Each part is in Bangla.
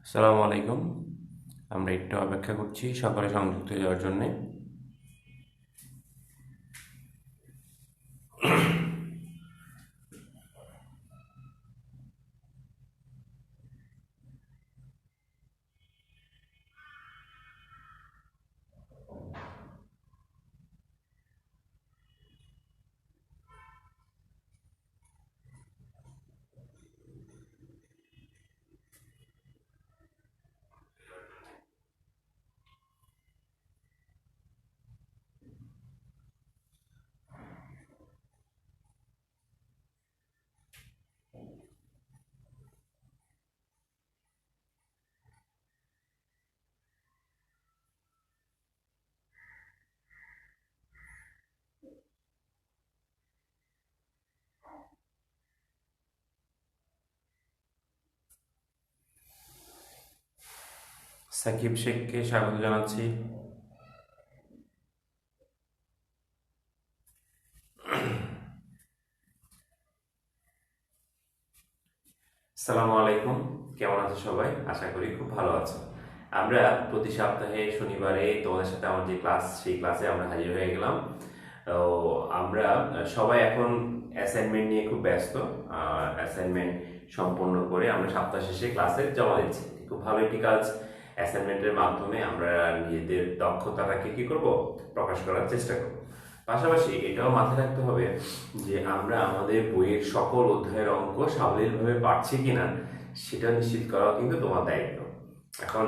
আসসালামু আলাইকুম। আমরা একটু অপেক্ষা করছি সকলে সংযুক্ত হয়ে যাওয়ার জন্যে। সাকিব শেখকে স্বাগত জানাচ্ছি। আসসালামু আলাইকুম। কেমন আছো সবাই? আশা করি খুব ভালো আছো। আমরা প্রতি সপ্তাহে শনিবারে তোমাদের সাথে আমার যে ক্লাস, সেই ক্লাসে আমরা হাজির হয়ে গেলাম। তো আমরা সবাই এখন অ্যাসাইনমেন্ট নিয়ে খুব ব্যস্ত। অ্যাসাইনমেন্ট সম্পন্ন করে আমরা সপ্তাহ শেষে ক্লাসে জমা দিচ্ছি। খুব ভালো একটি কাজ। অ্যাসাইনমেন্টের মাধ্যমে আমরা নিজেদের দক্ষতাটাকে কি করব, প্রকাশ করার চেষ্টা করব। পাশাপাশি এটাও মাথায় রাখতে হবে যে আমরা আমাদের বইয়ের সকল অধ্যায়ের অঙ্ক সাবলীলভাবে পারছি কিনা সেটা নিশ্চিত করাও কিন্তু তোমার দায়িত্ব। এখন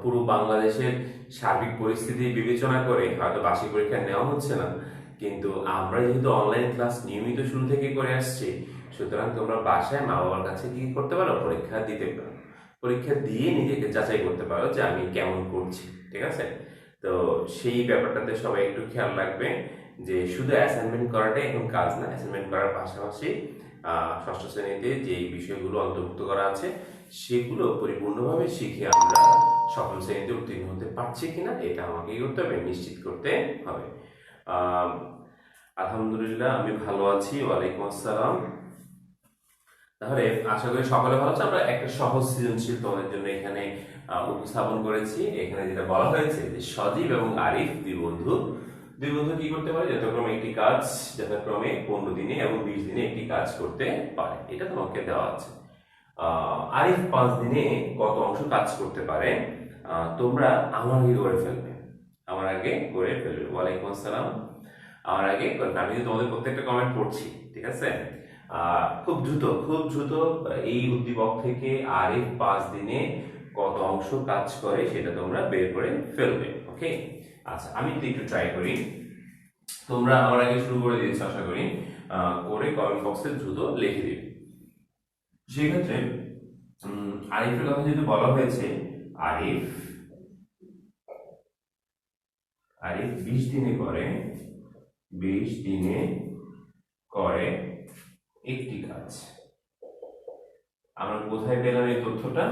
পুরো বাংলাদেশের সার্বিক পরিস্থিতি বিবেচনা করে হয়তো বার্ষিক পরীক্ষা নেওয়া হচ্ছে না, কিন্তু আমরা যেহেতু অনলাইন ক্লাস নিয়মিত শুরু থেকে করে আসছি, সুতরাং তোমরা বাসায় মা বাবার কাছে কি করতে পারো, পরীক্ষা দিতে পারো। পরীক্ষা দিয়ে নিজেকে যাচাই করতে পারো যে আমি কেমন করছি। ঠিক আছে? তো সেই ব্যাপারটাতে সবাই একটু খেয়াল রাখবে যে শুধু অ্যাসাইনমেন্ট করাটাই এখন কাজ না। অ্যাসাইনমেন্ট করার পাশাপাশি ষষ্ঠ শ্রেণীতে যেই বিষয়গুলো অন্তর্ভুক্ত করা আছে সেগুলো পরিপূর্ণভাবে শিখে আমরা সকল শ্রেণীতে উত্তীর্ণ হতে পারছি কিনা এটা আমাকে করতে হবে, নিশ্চিত করতে হবে। আহ, আলহামদুলিল্লাহ আমি ভালো আছি। ওয়ালাইকুম আসসালাম। তাহলে আশা করি সকলে ভালো আছে। আমরা একটা সহজ সৃজনশীল তোমাদের জন্য এখানে উপস্থাপন করেছি। এখানে যেটা বলা হয়েছে যে সজীব এবং আরিফ দুই বন্ধু কি করতে পারে, যথাক্রমে একটি কাজ যথাক্রমে 15 দিনে এবং 20 দিনে একটি কাজ করতে পারে। এটা তোমাকে দেওয়া আছে। আরিফ 5 দিনে কত অংশ কাজ করতে পারে? তোমরা আমার আগে করে ফেলবে। ওয়ালাইকুম আসসালাম। আমার আগে করবে। আমি কিন্তু তোমাদের প্রত্যেকটা কমেন্ট পড়ছি। ঠিক আছে? খুব দ্রুত এই উদ্দীপক থেকে আরিফ 5 দিনে কত অংশ কাজ করে সেটা তোমরা বের করে ফেলবে। ওকে? আচ্ছা, আমি যদি একটু ট্রাই করি। তোমরা আমার আগে শুরু করে দিয়েছো আশা করি। করে কমেন্ট বক্সে দ্রুত লিখে দিবে। সেক্ষেত্রে আরিফের কথা যেহেতু বলা হয়েছে, আরিফ আরিফ 20 দিনে করে 20 দিনে করে একটি কাজ। আমরা কোথায় পেলাম এই তথ্যটা?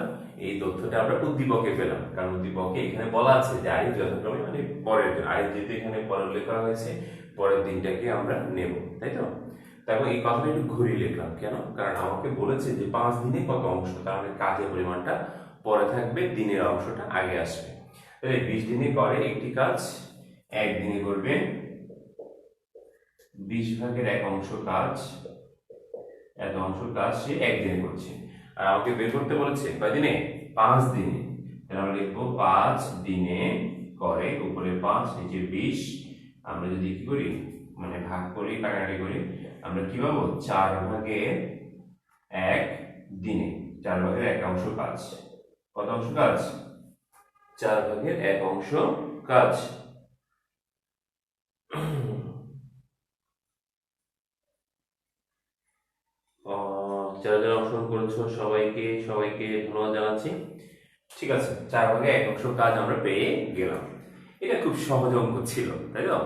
এই তথ্যটা আমরা উদ্দীপকে পেলাম, কারণ উদ্দীপকে এখানে বলা আছে যে আরিফ যথাক্রমে মানে পরের দিন। আরিফ যেহেতু এখানে পরে উল্লেখ করা হয়েছে, পরের দিনটাকে আমরা নেব, তাই তো? তারপর এই কথাটা একটু ঘুরিয়ে লিখলাম কেন, কারণ আমাকে বলেছে যে 5 দিনে কত অংশ, তার মানে কাজের পরিমাণটা পরে থাকবে, দিনের অংশটা আগে আসবে। তাহলে 20 দিনে করে একটি কাজ, একদিনে করবে 20 ভাগের 1 অংশ কাজ। এত অংশ কাজ সে একদিনে করছে। আর আমাকে বের করতে বলেছে কয়দিনে? 5 দিনে। তাহলে আমরা লিখবো 5 দিনে করে, উপরে 5 নিচে 20। আমরা যদি কি করি, মানে ভাগ করি, কাটাকাটি করি, আমরা কি পাবো? 4 ভাগের 1 দিনে। 4 ভাগের 1 অংশ কাজ। কত অংশ কাজ? 4 ভাগের 1 অংশ কাজ। যারা যারা অংশগ্রহণ করেছো সবাইকে সবাইকে ধন্যবাদ জানাচ্ছি। ঠিক আছে, 4 ভাগে 1 অংশ কাজ আমরা পেয়ে গেলাম। এটা খুব সহজ অঙ্ক ছিল, তাই তো?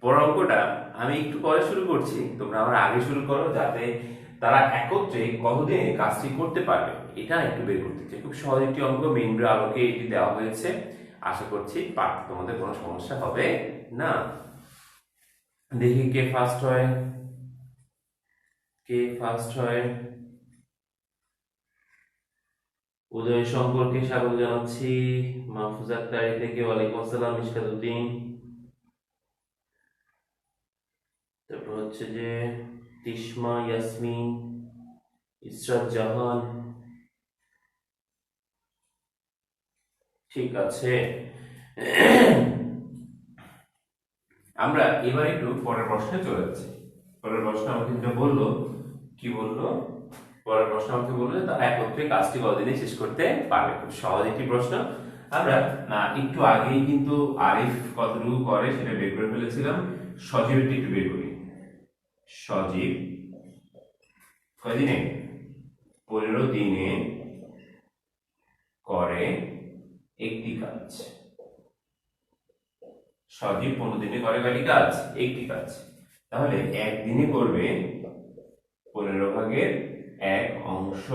পরের অঙ্কটা আমি একটু পরে শুরু করছি, তোমরা আমার আগে শুরু করো, যাতে তারা একত্রে কতদিনে কাজটি করতে পারবে এটা একটু বের করতে চাই। খুব সহজ একটি অঙ্ক, মেইনর আলোকে এটি দেওয়া হয়েছে। আশা করছি পাঠে তোমাদের কোনো সমস্যা হবে না। দেখি কে ফার্স্ট হয়। কে ফার্স্ট হয়? উদয় শঙ্করকে স্বাগত জানাচ্ছি, মাহফুজ আক্তারি থেকে ওয়ালাইকুম আসসালাম, মিশকাত উদ্দিন, তারপর হচ্ছে যে তিশমা ইয়াসমিন, ইসরাত জাহান। ঠিক আছে, আমরা এবার একটু পরের প্রশ্নে চলে যাচ্ছি। পরের প্রশ্ন আমাকে যেটা বললো, কি বললো, পরের প্রশ্ন আমাকে বললো যে তারা একত্রে কাজটি কতদিনে শেষ করতে পারবে। খুব সহজ একটি প্রশ্ন। আমরা একটু আগেই কিন্তু আরিফ কতটুকু করে সেটা বের করে ফেলেছিলাম। সজীবটি একটু বের করি। সজীব কয়দিনে? 15 দিনে করে একটি কাজ। সজীব 15 দিনে করে কয়টি কাজ? একটি কাজ। তাহলে একদিনে করবে 15 ভাগের 1 অংশ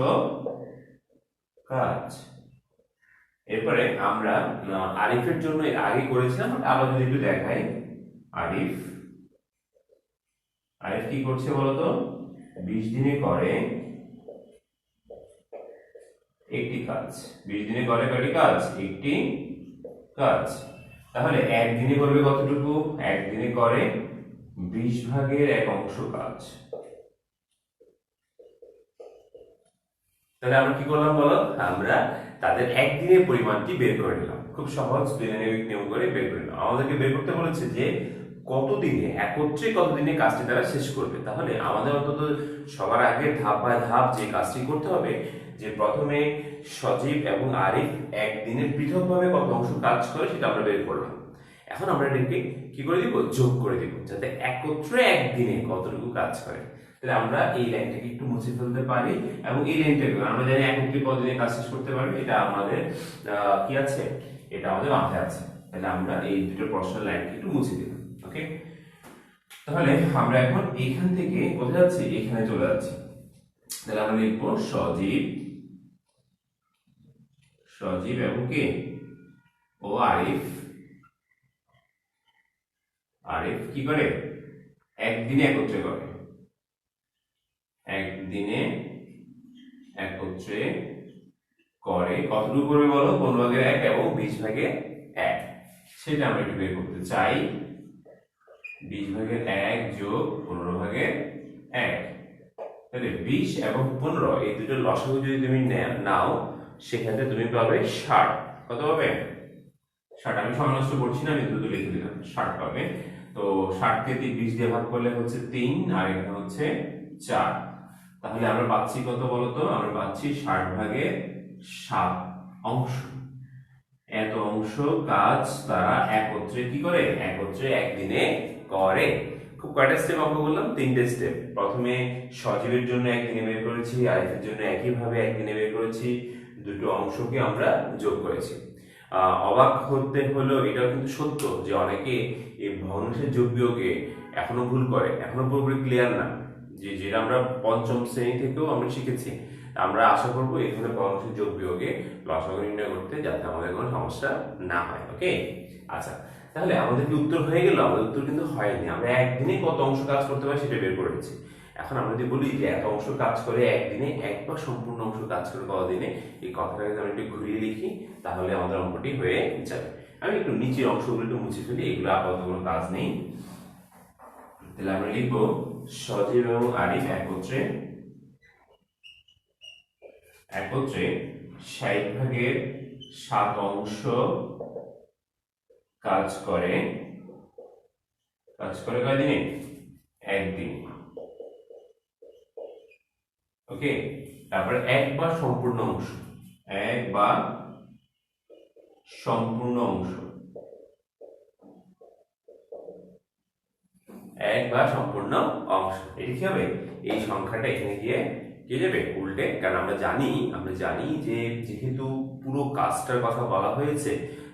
কাজ। এরপরে আমরা আরিফের জন্য আগে করেছিলাম, আবার যদি একটু দেখাই। আরিফ কি করছে বলতো? 20 দিনে করে একটি কাজ। 20 দিনে করে কয়টি কাজ? একটি কাজ। তাহলে একদিনে করবে কতটুকু? একদিনে করে 20 ভাগের 1 অংশ কাজ। তাহলে আমরা কি করলাম বলো? আমরা তাদের একদিনের পরিমাণটি বের করে নিলাম। খুব সহজ নিয়ম করে বের করে নিলাম। আমাদেরকে বের করতে বলেছে যে কতদিনে, একত্রে কতদিনে কাজটি তারা শেষ করবে। তাহলে আমাদের অন্তত সবার আগে ধাপ বাই ধাপ যে কাজটি করতে হবে, যে প্রথমে সজীব এবং আরিফ একদিনে পৃথকভাবে কত অংশ কাজ করে সেটা আমরা বের করলাম। এখন আমরা এটাকে কি করে দিব? যোগ করে দিব, যাতে একত্রে একদিনে কতটুকু কাজ করে। তাহলে আমরা এই লাইনটাকে একটু মুছে ফেলতে পারি, এবং এই লাইনটাকে আমরা জানি একত্রে কতদিনে কাজ শেষ করতে পারবে, এটা আমাদের কি আছে, এটা আমাদের মাথায় আছে। তাহলে আমরা এই দুটো প্রশ্নের লাইনকে একটু মুছে দিলাম। ওকে, তাহলে আমরা এখন এখান থেকে কোথায় যাচ্ছি? এখানে চলে যাচ্ছি। তাহলে আমরা লিখবো সজীব এবং কে? ও আরিফ কি করে? একদিনে একত্রে করে। একদিনে একত্রে করে কতটুকু করবে বলো? 15 ভাগের 1 এবং 20 ভাগের 1। সেটা আমরা একটু বের করতে চাই। 20 ভাগের 1 যোগ 15 ভাগের 1, তাহলে 20 এবং 15 এই দুটো লসাগু যদি তুমি নাও, সেক্ষেত্রে তুমি পাবে 60। কত পাবে? 60। আমি সময় নষ্ট করছি না, আমি দ্রুত লিখে দিলাম। 60 পাবে। তো 60 কে 20 দিয়ে ভাগ করলে হচ্ছে 3, আর এখানে হচ্ছে 4। তাহলে আমরা পাচ্ছি কত বলতো? আমরা পাচ্ছি 60 ভাগের 7 অংশ। এত অংশ কাজ তারা একত্রে কি করে? একত্রে একদিনে করে। খুব কয়টা স্টেপ অঙ্ক করলাম? 3টে স্টেপ। প্রথমে সজীবের জন্য একদিনে বের করেছি, আরিফের জন্য একইভাবে একদিনে বের করেছি, দুটো অংশকে আমরা যোগ করেছি। অবাক হতে হলো, এটাও কিন্তু সত্য যে অনেকে এই ভগ্নাংশের যোগ বিয়োগে এখনো ভুল করে, এখনো পুরোপুরি ক্লিয়ার না, যেটা আমরা পঞ্চম শ্রেণী থেকেও আমরা শিখেছি। আমরা আশা করবো এই ধরনের ভগ্নাংশের যোগ বিয়োগে লসাগু নির্ণয় করতে, যাতে আমাদের কোনো সমস্যা না হয়। ওকে, আচ্ছা, তাহলে আমাদের কি উত্তর হয়ে গেল? আমাদের উত্তর কিন্তু হয়নি। আমরা একদিনে কত অংশ কাজ করতে পারি সেটা বের করেছি। এখন আমরা যদি বলি যে এত অংশ কাজ করে একদিনে, একবার সম্পূর্ণ অংশ কাজ করে কতদিনে, এই কথাটাকে আমি একটু ঘুরিয়ে লিখি, তাহলে আমাদের অঙ্কটি হয়ে যাবে। আমি একটু নিচের অংশগুলো একটু মুছে ফেলি, এগুলো আপাতত কোনো কাজ নেই। তাহলে আমরা লিখবো সজীব এবং আরিফ একত্রে 60 ভাগের 7 অংশ কাজ করে কয়দিনে? একদিন। ওকে, তারপরে একবার সম্পূর্ণ অংশ, একবার সম্পূর্ণ অংশ, একবার সম্পূর্ণ অংশ। এটা কি হবে? এই সংখ্যাটা এখানে গিয়ে কি যাবে? উল্টে। কারণ আমরা জানি যে যেহেতু পুরো কাজটার কথা বলা হয়েছে,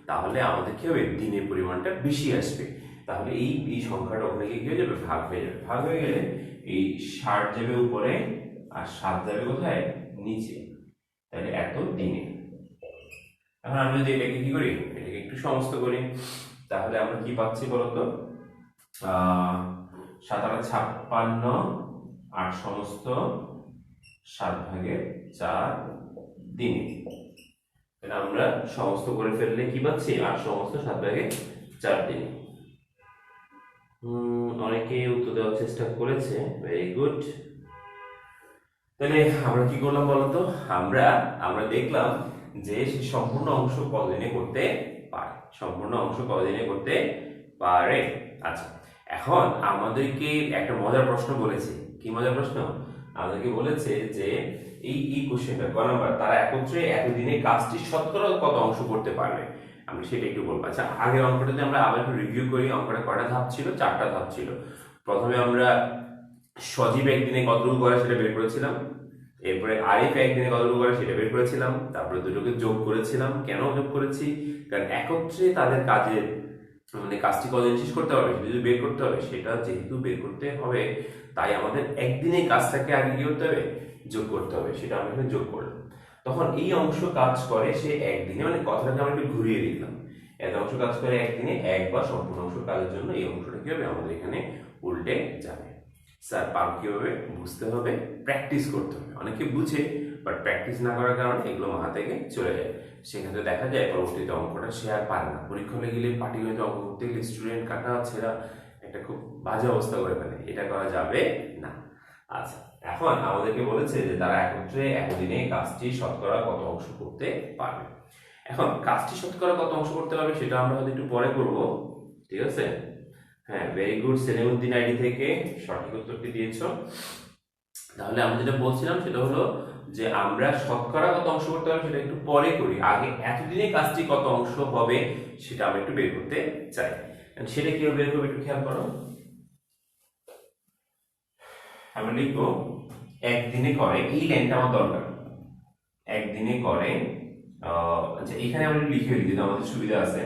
তাহলে আমাদের কি হবে? দিনের পরিমাণটা বেশি আসবে। তাহলে এই সংখ্যাটা ওখানে গিয়ে কি হয়ে যাবে? ভাগ হয়ে যাবে। ভাগ হয়ে গেলে এই 60 যাবে উপরে, আর 7 যাবে কোথায়? নিচে। তাহলে এত দিনে। এখন আমরা যদি এটাকে কি করি? এটাকে একটু সমস্ত করি, তাহলে আমরা কি পাচ্ছি বলতো? 7 আর 56, 8 সমস্ত 7 ভাগের 4 দিনে। আমরা সমস্ত করে ফেললে কি পাচ্ছি 8 সমস্ত 7/4 দিন। অনেকে উত্তর দেওয়ার চেষ্টা করেছে, ভেরি গুড। তাহলে আমরা কি করলাম বলতো, আমরা আমরা দেখলাম যে সে সম্পূর্ণ অংশ কতদিনে করতে পারে, সম্পূর্ণ অংশ কতদিনে করতে পারে। আচ্ছা, এখন আমাদেরকে একটা মজার প্রশ্ন বলেছে। কি মজার প্রশ্ন? আমাদেরকে বলেছে যে এই কোশ্চেনটা ক নাম্বার, তারা একত্রে এতদিনে কাজটি শতকরা কত অংশ করতে পারবে, আমরা সেটা একটু বলবো। আচ্ছা, আগের অঙ্কটাতে আমরা আবার একটু রিভিউ করি। অঙ্কটা কয়টা ধাপ ছিল? 4টা ধাপ ছিল। প্রথমে আমরা সজীব একদিনে কতটুকু করে সেটা বের করেছিলাম, এরপরে আরিফ একদিনে কতটুকু করে সেটা বের করেছিলাম, তারপরে দুটোকে যোগ করেছিলাম। কেন যোগ করেছি? কারণ একত্রে তাদের কাজের মানে কাজটি কতদিন শেষ করতে হবে সেটা যদি বের করতে হবে, সেটা যেহেতু বের করতে হবে তাই আমাদের একদিনে কাজটাকে আগে কি করতে হবে? যোগ করতে হবে। সেটা আমরা এখানে যোগ করলাম। তখন এই অংশ কাজ করে সে একদিনে, মানে কথাটাকে আমরা একটু ঘুরিয়ে দিলাম, এত অংশ কাজ করে একদিনে, এক বা সম্পূর্ণ অংশ কাজের জন্য এই অংশটা কি হবে? আমাদের এখানে উল্টে যাবে। স্যার পাব কিভাবে? বুঝতে হবে, প্র্যাকটিস করতে হবে। অনেকে বুঝে বাট প্র্যাকটিস না করার কারণে এগুলো মাথা থেকে চলে যায়। সেক্ষেত্রে দেখা যায় পরবর্তীতে অঙ্কটা সে আর পারে না। পরীক্ষা হলে গেলে পাটিগণিত অঙ্ক করতে গেলে স্টুডেন্ট কাটা ছেঁড়া একটা খুব বাজে অবস্থা করে ফেলে, এটা করা যাবে না। আচ্ছা, এখন আমাদেরকে বলেছে যে তারা একত্রে একদিনে কাজটি শতকরা কত অংশ করতে পারবে। এখন কাজটি শতকরা কত অংশ করতে পারবে সেটা আমরা হয়তো একটু পরে করব, ঠিক আছে? হ্যাঁ, ভেরি গুড। সেলিমউদ্দিন আইডি থেকে সঠিক উত্তরটি দিয়েছো। তাহলে আমরা যেটা বলছিলাম সেটা হলো যে আমরা শতকরা কত অংশ করতে হবে সেটা একটু পরে করি, আগে এতদিনে কাজটি কত অংশ হবে সেটা আমরা একটু বের করতে চাই। সেটা কিভাবে বের করবো একটু খেয়াল করো। আমরা লিখবো একদিনে করে, এই লাইনটা আমার দরকার, একদিনে করে। আচ্ছা, এখানে আমরা লিখে দিই, আমাদের সুবিধা আছে।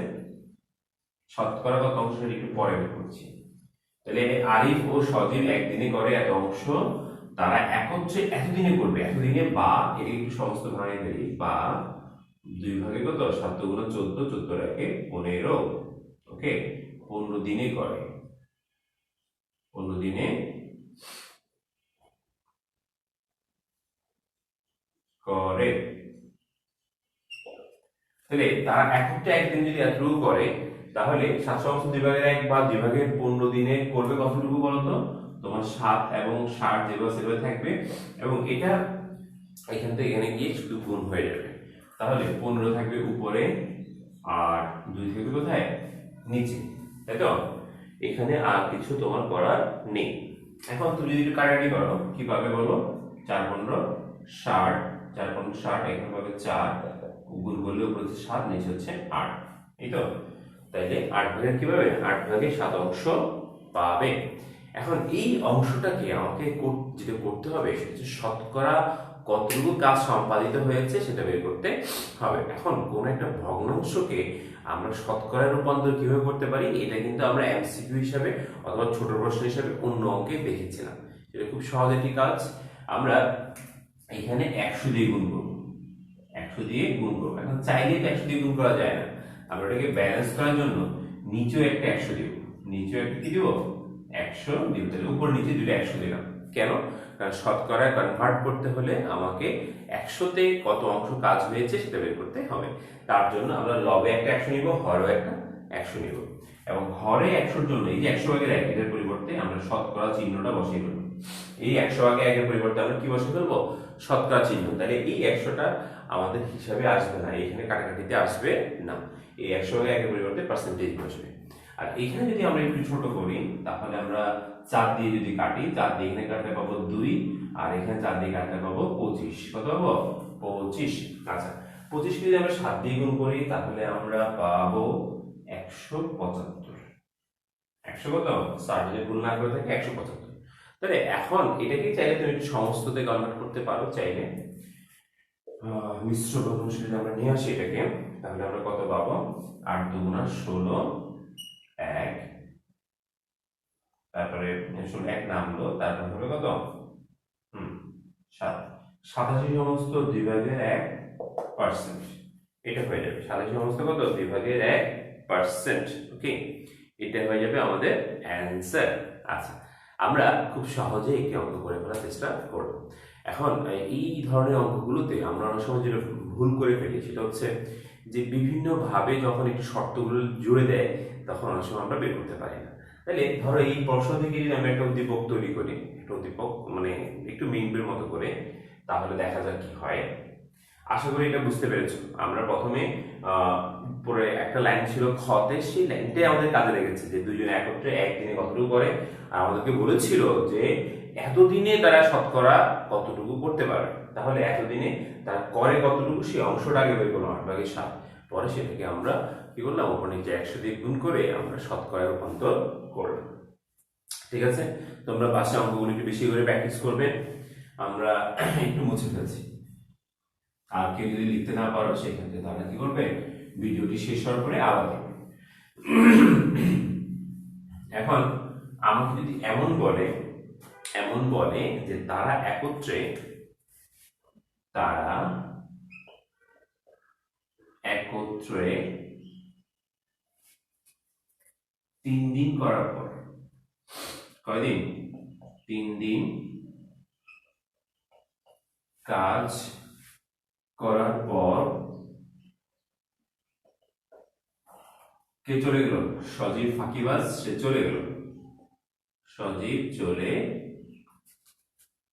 শতকরা কত অংশ সেটা একটু পরে বের করছি। তাহলে আরিফ ও সজীব একদিনে করে এত অংশ, তারা একত্রে এতদিনে করবে। এতদিনে বা এটা একটু সমস্ত ভাঙে দেই, বা 2 ভাগে কত? 7 গুণ 14, 14 একে 15, ওকে, 15 দিনে করে, 15 দিনে করে। তাহলে তারা একত্রে একদিন যদি এতটুকু করে, তাহলে 7/2 বা 2/15 দিনে করবে কতটুকু বলতো? তোমার 7 এবং 60 যেভাবে সেভাবে থাকবে, এবং এটা এখান থেকে এখানে গিয়ে শুধু গুণ হয়ে যাবে। তাহলে 15 থাকবে উপরে আর 2 থাকবে কোথায়? নিচে, তাই তো? এখানে আর কিছু তোমার করার নেই। এখন তুমি যদি একটু কাটাকাটি করো কি পাবে বলো? 4×15 = 60, 4×15 = 60, এখানে পাবে 4, গুণ করলে উপরে হচ্ছে 7, নিচে হচ্ছে 8, এই তো? তাইলে 8 ভাগের কি পাবে? 8 ভাগে 7 অংশ পাবে। এখন এই অংশটাকে আমাকে যেটা করতে হবে সেটা হচ্ছে শতকরা কতটুকু কাজ সম্পাদিত হয়েছে সেটা বের করতে হবে। এখন কোন একটা ভগ্নাংশকে আমরা শতকরা রূপান্তর কিভাবে করতে পারি, এটা কিন্তু আমরা এমসিকিউ হিসাবে অথবা ছোট প্রশ্ন হিসাবে অন্য অঙ্কে দেখেছিলাম। এটা খুব সহজ একটি কাজ। আমরা এখানে 100 দিয়ে গুণ করব, 100 দিয়ে গুণ করব। এখন চাইলে তো 100 দিয়ে গুণ করা যায় না, আমরা এটাকে ব্যালেন্স করার জন্য নিচেও একটা 100 দিব, নিচেও একটা কি দিব? 100 দিব। তাহলে উপর নিচে দুটো 100 দিলাম। কেন? কারণ শতকরায় কনভার্ট করতে হলে আমাকে 100তে কত অংশ কাজ হয়েছে সেটা বের করতে হবে। তার জন্য আমরা লবে একটা 100 নিব, হরেও একটা 100 নিব, এবং হরে 100-র জন্য এই যে 100 ভাগের 1 এর পরিবর্তে আমরা শতকরা চিহ্নটা বসিয়ে দেব। এই 100 ভাগের 1 এর পরিবর্তে আমরা কি বসিয়ে দেব? শতকরা চিহ্ন। তাহলে এই 100টা আমাদের হিসাবে আসবে না, এখানে কাটাকাটিতে আসবে না। এই 100 ভাগের 1 এর পরিবর্তে পার্সেন্টেজ বসবে। আর এখানে যদি আমরা একটু ছোট করি, তাহলে আমরা 4 দিয়ে যদি কাটি, 4 দিয়ে এখানে কাটলে পাবো 2, আর এখানে 4 দিয়ে কাটলে পাবো 25। কত পাবো? 25। আচ্ছা, 25 যদি আমরা 7 দিয়ে গুণ করি তাহলে আমরা পাবো 175। 100 কত? 60 যদি গুণ না করে থাকে 175। তাহলে এখন এটাকে চাইলে তুমি একটু সমস্ততে কনভার্ট করতে পারো, চাইলে মিশ্র ভগ্নাংশ যদি আমরা নিয়ে আসি এটাকে, তাহলে আমরা কত পাবো? 8 দুগুণা 16, 1, তারপরে 1 নামলো, তারপর হবে কত? 7। 87 সমস্ত 2/1%, এটা হয়ে যাবে। 87 সমস্ত কত? 2/1%, ওকে, এটা হয়ে যাবে আমাদের অ্যান্সার। আচ্ছা, আমরা খুব সহজে একটি অঙ্ক করে ফেলার চেষ্টা করব। এখন এই ধরনের অঙ্কগুলোতে আমরা অনেক সময় যেটা ভুল করে ফেলি সেটা হচ্ছে যে বিভিন্নভাবে যখন একটু শর্তগুলো জুড়ে দেয় তখন অনেক সময় আমরা বের করতে পারি না। তাহলে ধরো এই প্রশ্ন থেকে যদি আমরা একটা উদ্দীপক তৈরি করি, একটা উদ্দীপক মানে একটু মিনিটের মতো করে, তাহলে দেখা যাক কি হয়। আশা করি এটা বুঝতে পেরেছো। আমরা প্রথমে পরে একটা লাইন ছিল খতে, সেই লাইনটাই আমাদের কাজে লেগেছে যে দুজনে একত্রে একদিনে কতটুকু করে, আর আমাদেরকে বলেছিল যে এতদিনে তারা শতকরা কতটুকু করতে পারবে। তাহলে এতদিনে তারা করে কতটুকু সেই অংশটা আগে বের করলাম 8/7, পরে সেটাকে আমরা কি করলাম উপর নিচে 100 দিয়ে গুণ করে আমরা শতকরায় রূপান্তর করলাম। ঠিক আছে, তোমরা বাসা অঙ্কগুলো একটু বেশি করে প্র্যাকটিস করবে। আমরা একটু মুছে ফেলছি, আর কেউ যদি লিখতে না পারো সেক্ষেত্রে তাহলে কি করবে, ভিডিওটি শেষ হওয়ার পরে আবার দেখবে। এখন আমাকে যদি এমন বলে যে তারা একত্রে 3 দিন করার পর, কয়দিন, 3 দিন কাজ করার পর কে চলে গেল, সজীব ফাঁকিবাজ সে চলে গেল, সজীব চলে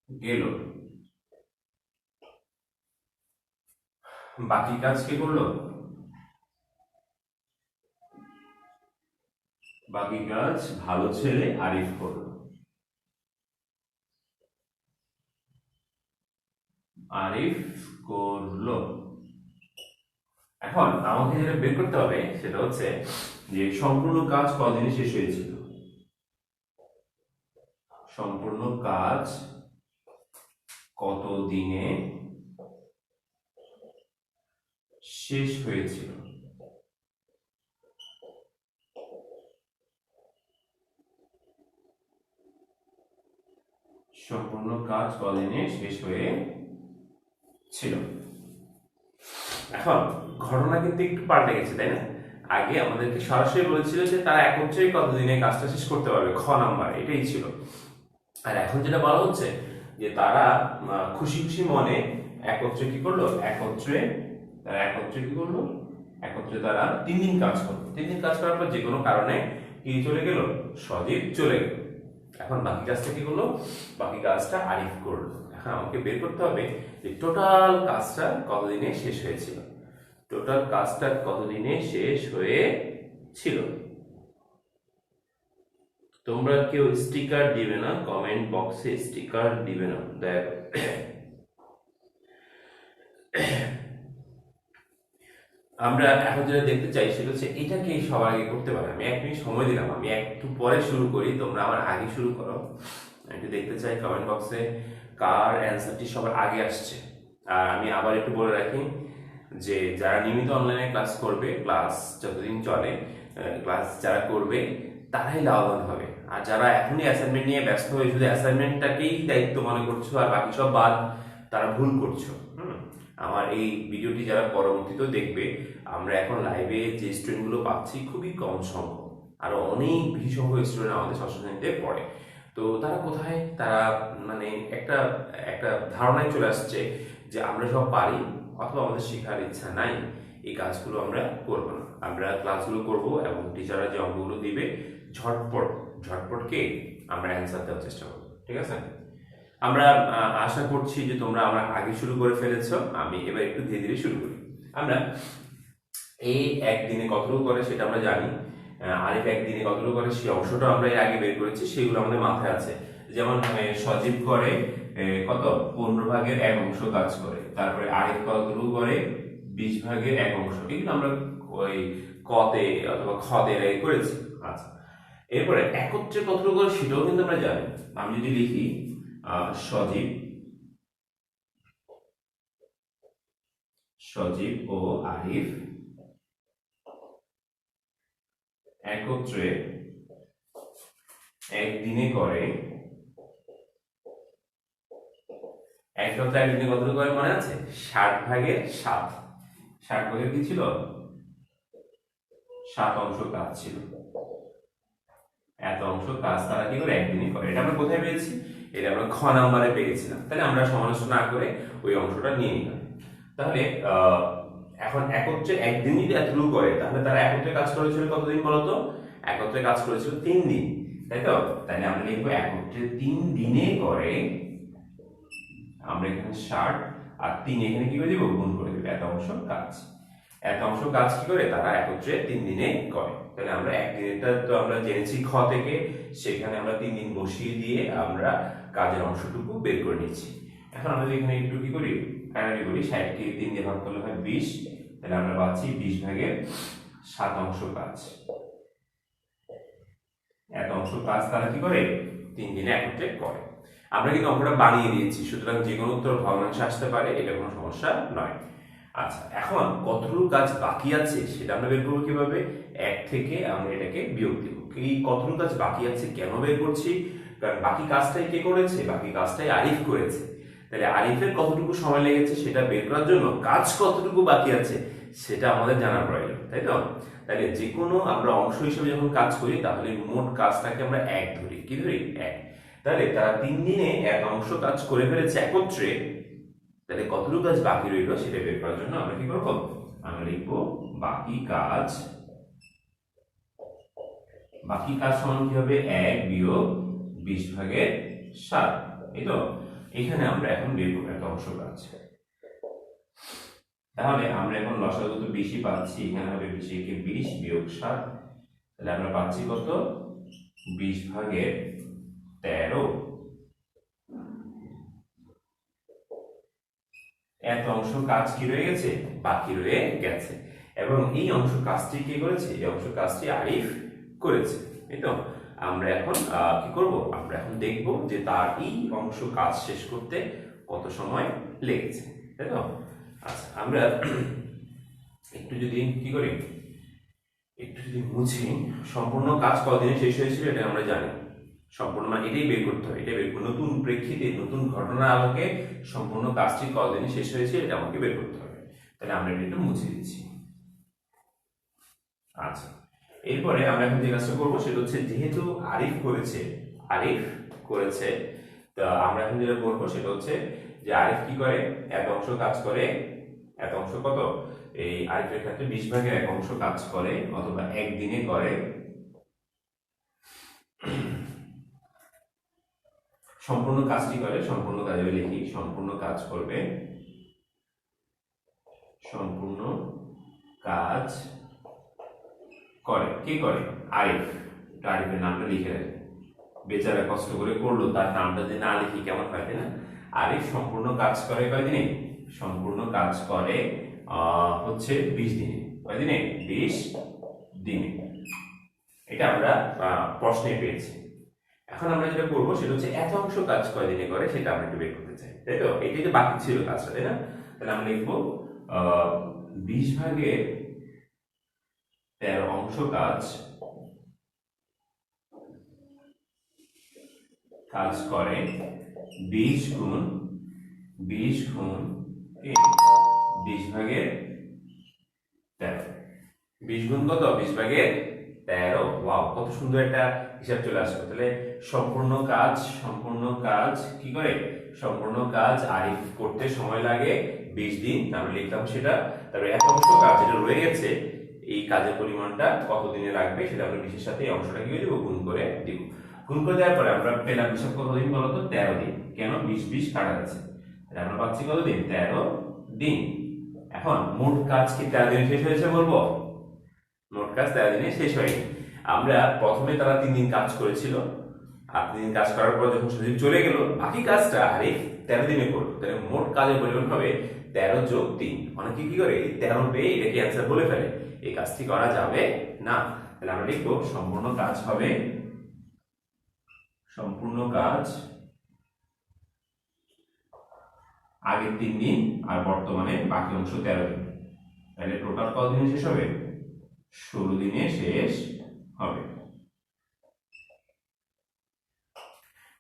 গেল। বাকি কাজ কে করলো, বাকি কাজ ভালো ছেলে আরিফ করলো, আরিফ করলো। এখন আমাকে যেটা বের করতে হবে সেটা হচ্ছে যে সম্পূর্ণ কাজ কদিনে শেষ হয়েছিল, সম্পূর্ণ কাজ কত দিনে শেষ হয়েছিল। সম্পূর্ণ কাজ কদিনে শেষ হয়েছিল। এখন ঘটনা কিন্তু একটু পাল্টে গেছে, তাই না? আগে আমাদেরকে সরাসরি বলেছিল যে তারা একত্রে কতদিনে কাজটা শেষ করতে পারবে, খ নাম্বার এটাই ছিল। আর এখন যেটা বলা হচ্ছে যে তারা খুশি খুশি মনে একত্রে কি করলো, একত্রে তারা 3 দিন কাজ করলো। 3 দিন কাজ করার পর যে কোনো কারণে কি চলে গেল, সজীব চলে গেল। এখন বাকি কাজটা কি করলো, বাকি কাজটা আরিফ করলো। এখন আমাকে বের করতে হবে যে টোটাল কাজটা কতদিনে শেষ হয়েছিল, টোটাল কাজটা কতদিনে শেষ হয়েছিল। তোমরা কেউ স্টিকার দিবে না, কমেন্ট বক্সে স্টিকার দিবে না দয়া করে। আমরা এখন যেটা দেখতে চাই সেটা হচ্ছে এটাকে সবার আগে করতে পারে। আমি 1 মিনিট সময় দিলাম, আমি একটু পরে শুরু করি, তোমরা আমার আগে শুরু করো। একটু দেখতে চাই কমেন্ট বক্সে কার অ্যান্সারটি সবার আগে আসছে। আর আমি আবার একটু বলে রাখি যে যারা নিয়মিত অনলাইনে ক্লাস করবে, ক্লাস যতদিন চলে ক্লাস যারা করবে তারাই লাভবান হবে। আর যারা এখনই অ্যাসাইনমেন্ট নিয়ে ব্যস্ত হয়ে শুধু অ্যাসাইনমেন্টটাকেই দায়িত্ব মনে করছো আর বাকি সব বাদ, তারা ভুল করছো। আমার এই ভিডিওটি যারা পরবর্তীতেও দেখবে, আমরা এখন লাইভে যে স্টুডেন্টগুলো পাচ্ছি খুবই কম সংখ্যক, আরো অনেক বেশি সংখ্যক স্টুডেন্ট আমাদের ষষ্ঠ শ্রেণীতে পড়ে। তো তারা কোথায়, তারা মানে একটা একটা ধারণায় চলে আসছে যে আমরা সব পারি অথবা আমাদের শেখার ইচ্ছা নাই, এই কাজগুলো আমরা করব না। আমরা ক্লাসগুলো করব এবং টিচাররা যে অঙ্কগুলো দিবে ঝটপটকে আমরা অ্যান্সার দেওয়ার চেষ্টা করব। ঠিক আছে, আমরা আশা করছি যে তোমরা আমরা আগে শুরু করে ফেলেছো। আমি এবার একটু ধীরে ধীরে শুরু করি। আমরা এই একদিনে কতটুকু করে সেটা আমরা জানি, আরিফ একদিনে কতটুকু করে সেই অংশটা আমরা এর আগে বের করেছি, সেগুলো আমাদের মাথায় আছে। যেমন সজীব করে কত 15/1 কাজ করে, তারপরে আরিফ কতটুকু করে 20/1, এগুলো আমরা ওই কতে অথবা খতে করেছি। আচ্ছা, এরপরে একত্রে কতটুকু করে সেটাও কিন্তু আমরা জানি। আমি যদি লিখি সজীব ও আরিফ একত্রে একদিনে করে, একদিনে কতটুকু করে মনে আছে, 60/7। 60 কি ছিল, 7 কাজ ছিল। এত অংশ কাজ তারা কি করে একদিনে করে। এটা আমরা কোথায় পেয়েছি, এটা আমরা খ নাম্বারে পেয়েছিলাম। তাহলে আমরা সমালোচনা না করে ওই অংশটা নিয়ে নিলাম। তাহলে এখন একত্রে একদিন যদি এতটুকু করে, তাহলে তারা একত্রে কাজ করেছিল কতদিন বলতো? একত্রে কাজ করেছিল 3 দিন, তাই তো? তাহলে আমরা লিখবো একত্রে 3 দিনে করে, আমরা এখানে 60 আর 3 এখানে কি করে দিব? গুণ করে দিব। এত অংশ কাজ, এত অংশ কাজ কি করে? তারা একত্রে 3 দিনে করে। তাহলে আমরা একদিনেরটা তো আমরা জেনেছি খ থেকে, সেখানে আমরা 3 দিন বসিয়ে দিয়ে আমরা কাজের অংশটুকু বের করে নিচ্ছি। এখন আমরা এখানে একটু কি করি? কাটাকাটি করি। 60 কে 3 দিয়ে ভাগ করলে হয় 20, তাহলে আমরা পাচ্ছি 20 ভাগের 7 অংশ কাজ। এত অংশ কাজ তারা কি করে? 3 দিনে একত্রে করে। আমরা কিন্তু অঙ্কটা বানিয়ে দিয়েছি, সুতরাং যে কোনো উত্তর ভগ্নাংশে আসতে পারে, এটা কোনো সমস্যা নয়। আচ্ছা, এখন কতটুকু কাজ বাকি আছে সেটা আমরা বের করবো কিভাবে? 1 থেকে আমরা এটাকে বিয়োগ দেব। এই কতটুকু কাজ বাকি আছে কেন বের করছি? কারণ বাকি কাজটাই কে করেছে? বাকি কাজটাই আরিফ করেছে। তাহলে আরিফের কতটুকু সময় লেগেছে সেটা বের করার জন্য কাজ কতটুকু বাকি আছে সেটা আমাদের জানার প্রয়োজন, তাই তো? তাহলে যে কোনো আমরা অংশ হিসেবে যখন কাজ করি, তাহলে মোট কাজটাকে আমরা 1 ধরি। কি ধরি? 1। তাহলে তারা 3 দিনে এক অংশ কাজ করে ফেলেছে একত্রে, তাহলে কতটুকু কাজ বাকি রইল সেটা বের করার জন্য আমরা কি করব? আমরা লিখবো বাকি কাজ। বাকি কাজ সমান কি হবে? 1 বিয়োগ 20 ভাগের 7, এই তো? এখানে আমরা এখন বের করব একটা অংশ কাজ। তাহলে আমরা এখন লসাগু তো 20ই পাচ্ছি, এখানে হবে 20 কে 20 বিয়োগ 7, তাহলে আমরা পাচ্ছি কত? 20 ভাগের 13। এত অংশ কাজ কি রয়ে গেছে? বাকি রয়ে গেছে। এবং এই অংশ কাজটি কে করেছে? এই অংশ কাজটি আরিফ করেছে, এই তো? আমরা এখন কি করব? আমরা এখন দেখব যে তার এই অংশ কাজ শেষ করতে কত সময় লেগেছে, তাই তো? আচ্ছা, আমরা একটু যদি কি করি, একটু যদি মুছি, সম্পূর্ণ কাজ কতদিনে শেষ হয়েছিল এটা আমরা জানি। সম্পূর্ণ মানে এটাই বের করতে হবে, এটাই বের করতে, নতুন প্রেক্ষিতে নতুন ঘটনার আলোকে সম্পূর্ণ কাজটি কতদিনে শেষ হয়েছে এটা আমাকে বের করতে হবে। তাহলে আমরা এটা একটু মুছে দিচ্ছি। আচ্ছা, এরপরে আমরা এখন যে কাজটা করবো সেটা হচ্ছে, যেহেতু আরিফ করেছে, তো আমরা এখন যেটা করবো সেটা হচ্ছে যে আরিফ কি করে? এক অংশ কাজ করে। এক অংশ কত? এই আরিফের ক্ষেত্রে 20 ভাগের 1 অংশ কাজ করে, অথবা একদিনে করে। সম্পূর্ণ কাজটি করে, সম্পূর্ণ কাজে লিখি সম্পূর্ণ কাজ করবে, সম্পূর্ণ কাজ করে। কে করে? আরিফ। আরিফের নামটা লিখে রাখি, বেচারা কষ্ট করে করলো, তার নামটা যে না লিখি কেমন হয়, তাই না? আরিফ সম্পূর্ণ কাজ করে কয়দিনে? সম্পূর্ণ কাজ করে হচ্ছে 20 দিনে। কয়দিনে? 20 দিনে। এটা আমরা প্রশ্নে পেয়েছি। এখন আমরা যেটা করবো সেটা হচ্ছে এত অংশ কাজ কয়দিনে করে সেটা আমরা একটু বের করতে চাই, তাই তো? এটাই তো বাকি ছিল কাজটা, তাই না? তাহলে আমরা লিখবো 20 ভাগের 13 অংশ কাজ করে 20 গুণ 20 ভাগের 13। 20 গুণ কত? 20 ভাগের 13। ওয়াও, কত সুন্দর একটা হিসাব চলে আসবে। তাহলে সম্পূর্ণ কাজ কি করে? সম্পূর্ণ কাজ আরিফ করতে সময় লাগে 20 দিন, আমরা লিখলাম সেটা। তারপরে এক অংশ কাজ যেটা রয়ে গেছে, এই কাজের পরিমাণটা কত দিনে লাগবে সেটা আমরা 20 এর সাথে এই অংশটা কি দিব? গুণ করে দিব। গুণ করে দেওয়ার পরে আমরা পেলাম হিসাব কতদিন বলতো? 13 দিন। কেন? 20 কাটা গেছে, তাহলে আমরা পাচ্ছি কতদিন? 13 দিন। এখন মোট কাজ কি 13 দিনে শেষ হয়েছে বলবো? মোট কাজ 13 দিনে শেষ হয়নি। আমরা প্রথমে তারা 3 দিন কাজ করেছিল, আর 3 দিন কাজ করার পর যখন সেদিন চলে গেল, বাকি কাজটা আরিফ 13 দিনে করলো। তাহলে মোট কাজের পরিমাণ হবে 13 যোগ 3। অনেকে কি করে? 13 পেয়ে এটাকে অ্যান্সার বলে ফেলে, এই কাজটি করা যাবে না। তাহলে আমরা লিখবো সম্পূর্ণ কাজ হবে, সম্পূর্ণ কাজ আগের 3 দিন আর বর্তমানে বাকি অংশ 13 দিন। তাহলে টোটাল কত দিনে শেষ হবে? 16 দিনে শেষ হবে।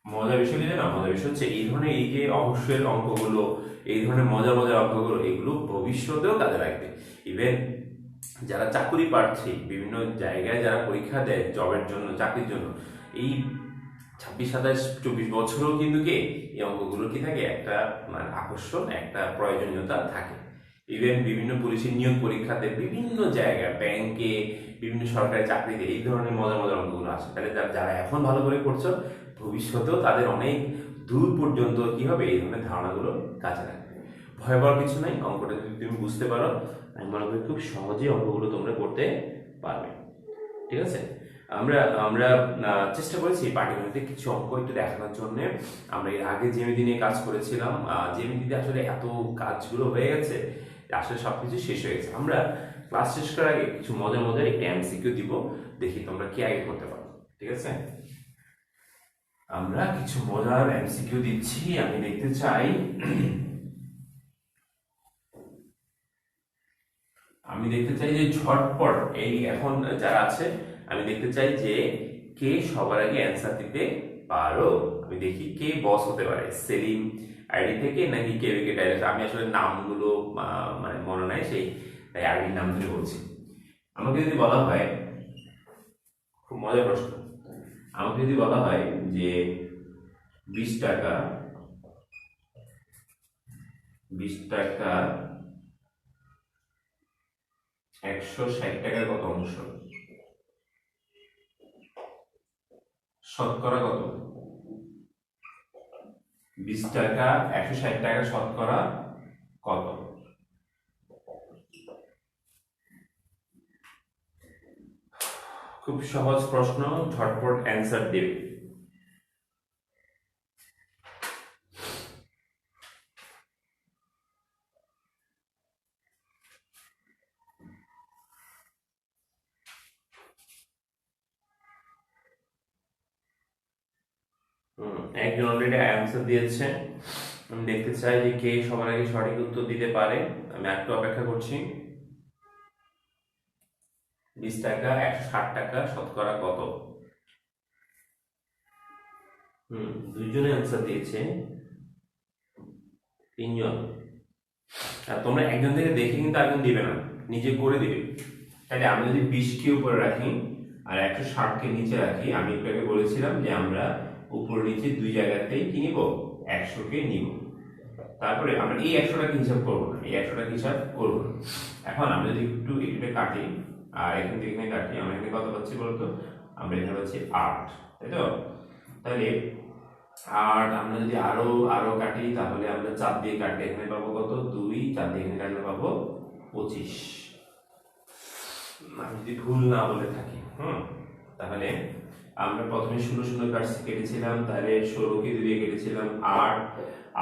মজার বিষয় কি জানো? মজার বিষয় হচ্ছে এই ধরনের এই যে অবশ্যের অঙ্কগুলো, এই ধরনের মজার অঙ্কগুলো, এগুলো ভবিষ্যতেও কাজে লাগবে। ইভেন যারা চাকরি প্রার্থী, বিভিন্ন জায়গায় যারা পরীক্ষা দেয় জবের জন্য, চাকরির জন্য, এই 26, 27, 24 বছরও কিন্তু কি এই অঙ্কগুলো কি থাকে, একটা মানে আকর্ষণ, একটা প্রয়োজনীয়তা থাকে। ইভেন বিভিন্ন পুলিশের নিয়োগ পরীক্ষাতে, বিভিন্ন জায়গায়, ব্যাংকে, বিভিন্ন সরকারি চাকরিতে এই ধরনের মজার মজার অঙ্কগুলো আসে। তাহলে যারা এখন ভালো করে করছো, ভবিষ্যতেও তাদের অনেক দূর পর্যন্ত কি হবে, এই ধরনের ধারণাগুলো কাজে লাগবে। ভয় পাওয়ার কিছু নাই, অঙ্কটা যদি তুমি বুঝতে পারো, আমি মনে করি খুব সহজেই অঙ্কগুলো তোমরা করতে পারবে। ঠিক আছে, আমরা আমরা চেষ্টা করেছি পাটিগণিতে কিছু অঙ্ক একটু দেখানোর জন্য। আমরা এর আগে জ্যামিতি নিয়ে কাজ করেছিলাম, জ্যামিতিতে আসলে এত কাজগুলো হয়ে গেছে, আসলে সবকিছু শেষ হয়ে গেছে। আমরা ক্লাস শেষ করার আগে কিছু মজার মজার একটা এমসিকিউ দিব, দেখি তোমরা কি আগে করতে পারো। ঠিক আছে, আমরা কিছু মজার এমসিকিউ দিচ্ছি, আমি দেখতে চাই যে ঝটপট এই এখন যারা আছে, আমি দেখতে চাই যে কে সবার আগে অ্যান্সার দিতে পারো। আমি দেখি কে বস হতে পারে, সেলিম আইডি থেকে নাকি কে উইকেট আইডি। আমি আসলে নামগুলো মানে মনে নাই, সেই তাই আইডির নাম ধরে বলছি। আমাকে যদি বলা হয়, খুব মজার প্রশ্ন, আমাকে যদি বলা হয় যে 20 টাকা 160 টাকার কত অংশ, শতকরা কত? 20 টাকা 160 টাকা শতকরা কত? খুব সহজ প্রশ্ন, ঝটপট অ্যান্সার দেবে। একজন অলরেডি অ্যান্সার দিয়েছে, আমি দেখতে চাই যে কে সবার আগে সঠিক উত্তর দিতে পারে। আমি একটু অপেক্ষা করছি। 20 টাকা 160 টাকা শতকরা কত? দুইজনে অ্যান্সার দিয়েছে, তিনজন। আর তোমরা একজন থেকে দেখে কিন্তু একজন দিবে না, নিজে করে দিবে। তাহলে আমি যদি 20 কে উপরে রাখি আর 160 কে নিচে রাখি, আমি একটু আগে বলেছিলাম যে আমরা উপর নিচে দুই জায়গাতেই কি নিব, 100 কে নিব। তারপরে আমরা এই 100 টাকা হিসাব করবো না, এই 100 টাকা হিসাব করবো না। এখন আমরা যদি একটু এটা কাটি আর এখান থেকে এখানে কাটি, আমরা এখানে কত পাচ্ছি বলতো? আমরা এখানে পাচ্ছি 8, তাই তো? তাহলে 8 আমরা যদি আরো আরো কাটি, তাহলে আমরা 4 দিয়ে কাটলে এখানে পাবো কত? 2, 4 দিয়ে এখানে কাটলে পাবো 25। আমি যদি ভুল না বলে থাকি, তাহলে আমরা প্রথমে 16 কেটেছিলাম, তাহলে 16 কে 2 দিয়ে কেটেছিলাম 8,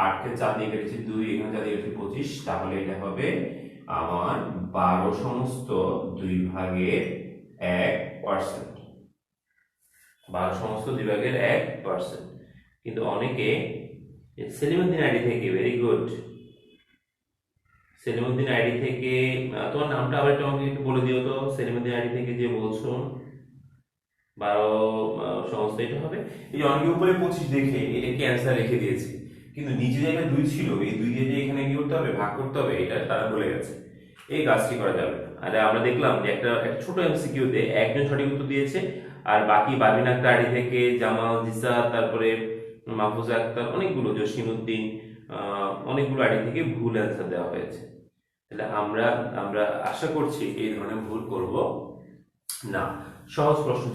8 কে 4 দিয়ে কেটেছি 2, এখানে 4 দিয়ে কেটেছি 25, তাহলে এটা হবে আমার 12 সমস্ত 2 ভাগের 1%। 12 সমস্ত 2 ভাগের 1%। কিন্তু অনেকে সেলিমউদ্দিন আইডি থেকে, ভেরি গুড, সেলিমউদ্দিন আইডি থেকে, তোমার নামটা আবার একটু বলে দিও তো। সেলিমউদ্দিন আইডি থেকে যে বলছো 12 সমস্ত এটা হবে। এই অনেকে উপরে 25 দেখে এটাকে অ্যান্সার রেখে দিয়েছে, কিন্তু নিচে জায়গায় 2 ছিল, এই 2 দিয়ে যে এখানে কি করতে হবে, ভাগ করতে হবে, এটা তারা ভুলে গেছে। এই কাজটি করা যাবে না। আর আমরা দেখলাম যে একটা ছোট এমসিকিউতে একজন সঠিক উত্তর দিয়েছে, আর বাকি বারবিন আক্তার আইডি থেকে জামাল, জিসা, তারপরে মাহফুজা আক্তার, অনেকগুলো, জসিমউদ্দিন, অনেকগুলো আইডি থেকে ভুল অ্যান্সার দেওয়া হয়েছে। তাহলে আমরা আমরা আশা করছি এই ধরনের ভুল করব না। সহজ প্রশ্ন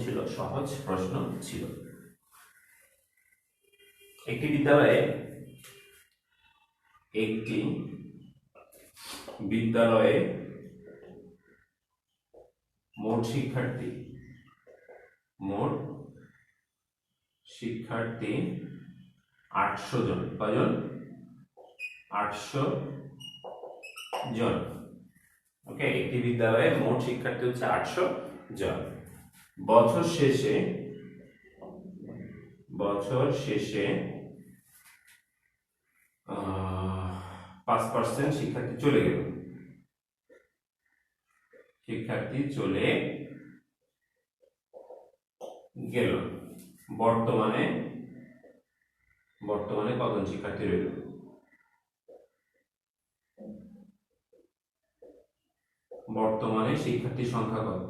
ছিল। একটি বিদ্যালয়ে মোট শিক্ষার্থী 800 জন। কয়জন? 800 জন। ওকে, একটি বিদ্যালয়ে মোট শিক্ষার্থী হচ্ছে 800 জন। বছর শেষে 5% শিক্ষার্থী চলে গেল। বর্তমানে কতজন শিক্ষার্থী রইল? বর্তমানে শিক্ষার্থীর সংখ্যা কত?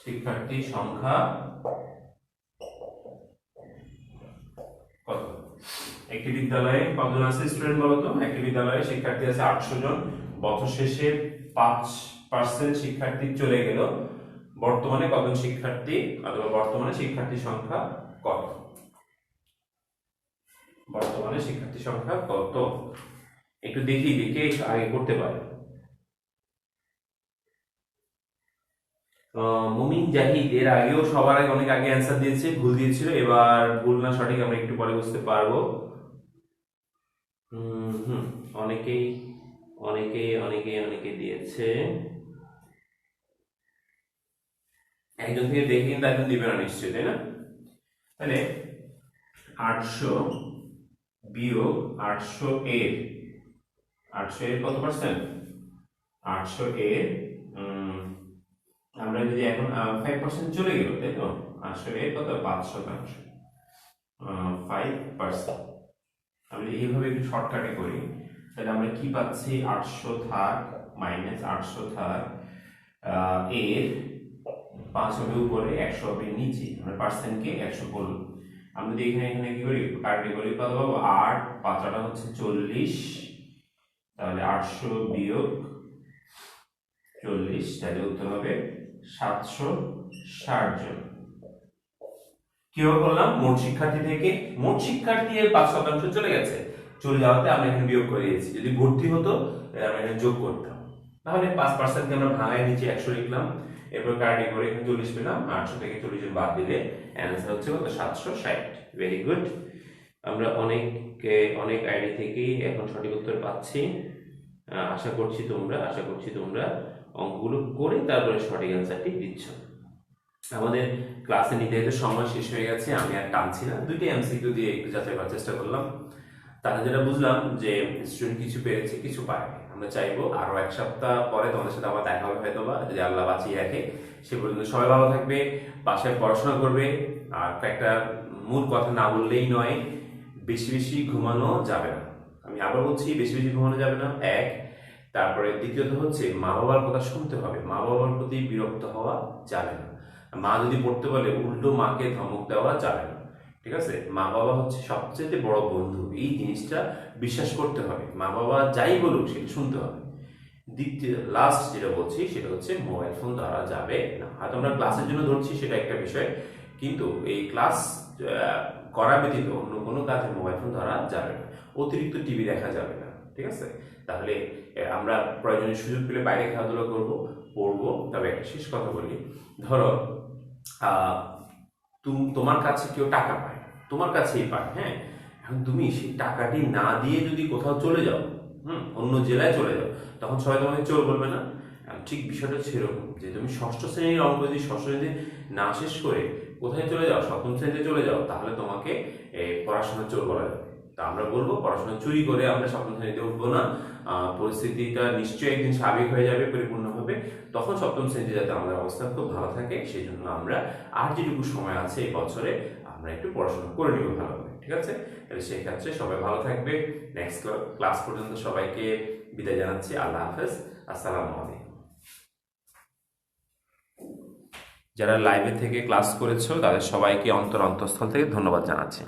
শিক্ষার্থীর সংখ্যা একটি বিদ্যালয়ে কতজন আছে স্টুডেন্ট বলো তো? একটি বিদ্যালয়ে শিক্ষার্থী আছে 800 জন। বছর শেষে 5% শিক্ষার্থী চলে গেল। বর্তমানে কতজন শিক্ষার্থী, অথবা বর্তমানে শিক্ষার্থী সংখ্যা কত? বর্তমানে শিক্ষার্থী সংখ্যা কত? একটু দেখি কে আগে করতে পারে। মুমিন জাহিদ এর আগেও সবার আগে অনেক আগে অ্যান্সার দিয়েছে, ভুল দিয়েছিল। এবার ভুল না সঠিক আমরা একটু পরে বুঝতে পারবো। অনেকেই অনেকেই অনেকেই অনেকে দিয়েছে। একজন থেকে দেখে কিন্তু একজন দিবে না নিশ্চয়ই, তাই না? তাহলে 800 বিয়োগ 800 এর 800 এর কত পার্সেন্ট? 800 এর আমরা যদি এখন 5% চলে গেল, তাই তো? 800 এর কত? 5%। 5%। আমি এইভাবে একটু শর্টকাটে করি, তাহলে আমরা কি পাচ্ছি? 800 থাক মাইনাস 800 থাক এর 5 হবে উপরে, 100 হবে নিচে। আমরা পার্সেন্টকে 100 বলব। আমরা যদি এখানে কি করি, কাটে করি, কত পাবো? 8 5টা হচ্ছে 40। তাহলে 800 বিয়োগ 40, তাহলে উত্তর হবে 760 জন। কিভাবে করলাম? মোট শিক্ষার্থী থেকে মোট শিক্ষার্থী এর 5% চলে গেছে, চলে যাওয়াতে আমরা এখানে বিয়োগ করে দিয়েছি। যদি ভর্তি হতো আমরা এখানে যোগ করতাম। তাহলে 5% কে আমরা ভাঙায় নিচে 100 লিখলাম, এরপর কাটি করে এখানে 40 পেলাম। 800 থেকে 40 জন বাদ দিলে অ্যান্সার হচ্ছে কত? 760। Very good. আমরা অনেক আইডি থেকেই এখন সঠিক উত্তর পাচ্ছি। আশা করছি তোমরা অঙ্কগুলো করে তারপরে সঠিক অ্যান্সারটি দিচ্ছ। আমাদের ক্লাসে নির্ধারিত সময় শেষ হয়ে গেছে, আমি আর টানছি না। দুইটি এমসিকিউ দিয়ে একটু যাচাই করার চেষ্টা করলাম। তাহলে যেটা বুঝলাম যে স্টুডেন্ট কিছু পেরেছে, কিছু পায়নি। আমরা চাইবো আরো 1 সপ্তাহ পরে তোমাদের সাথে আবার দেখা হবে হয়তো বা, যদি আল্লাহ বাঁচিয়ে রাখে। সে পর্যন্ত সবাই ভালো থাকবে, বাসায় পড়াশোনা করবে। আর একটা মূল কথা না বললেই নয়, বেশি বেশি ঘুমানো যাবে না। আমি আবার বলছি, বেশি বেশি ঘুমানো যাবে না, এক। তারপরে দ্বিতীয়ত হচ্ছে মা বাবার কথা শুনতে হবে, মা বাবার প্রতি বিরক্ত হওয়া যাবে না। মা যদি পড়তে বলে উল্টো মাকে ধমক দেওয়া যাবে না, ঠিক আছে? মা বাবা হচ্ছে সবচেয়ে বড় বন্ধু, এই জিনিসটা বিশ্বাস করতে হবে। মা বাবা যাই বলুক সেটা শুনতে হবে। দ্বিতীয় লাস্ট যেটা বলছি সেটা হচ্ছে মোবাইল ফোন ধরা যাবে না। হয়তো আমরা ক্লাসের জন্য ধরছি, সেটা একটা বিষয়, কিন্তু এই ক্লাস করা ব্যতীত অন্য কোনো কাজে মোবাইল ফোন ধরা যাবে না। অতিরিক্ত টিভি দেখা যাবে না, ঠিক আছে? তাহলে আমরা প্রয়োজনীয় সুযোগ পেলে বাইরে খেলাধুলা করবো, পড়বো। তবে একটা শেষ কথা বলি, ধরো তোমার কাছে কেউ টাকা পায়, তোমার কাছেই পায়, হ্যাঁ? এখন তুমি সেই টাকাটি না দিয়ে যদি কোথাও চলে যাও, অন্য জেলায় চলে যাও, তখন সবাই তোমাকে চোর বলবে না? ঠিক বিষয়টা হচ্ছে এরকম, যে তুমি 6ষ্ঠ শ্রেণীর অঙ্ক যদি 6ষ্ঠ শ্রেণীতে না শেষ করে কোথায় চলে যাও, 7ম শ্রেণীতে চলে যাও, তাহলে তোমাকে পড়াশোনার চোর বলা যাবে। তা আমরা বলবো, পড়াশোনা চুরি করে আমরা 7ম শ্রেণীতে উঠবো না। পরিস্থিতিটা নিশ্চয়ই একদিন স্বাভাবিক হয়ে যাবে পরিপূর্ণভাবে, তখন 7ম শ্রেণীতে যাতে আমাদের অবস্থা খুব ভালো থাকে, সেই জন্য আমরা আর যেটুকু সময় আছে এই বছরে আমরা একটু পড়াশোনা করে নিব ভালোভাবে, ঠিক আছে? তাহলে সেই ক্ষেত্রে সবাই ভালো থাকবে। নেক্সট ক্লাস পর্যন্ত সবাইকে বিদায় জানাচ্ছি। আল্লাহ হাফেজ, আসসালামু আলাইকুম। যারা লাইভে থেকে ক্লাস করেছো তাদের সবাইকে অন্তঃস্থল থেকে ধন্যবাদ জানাচ্ছি।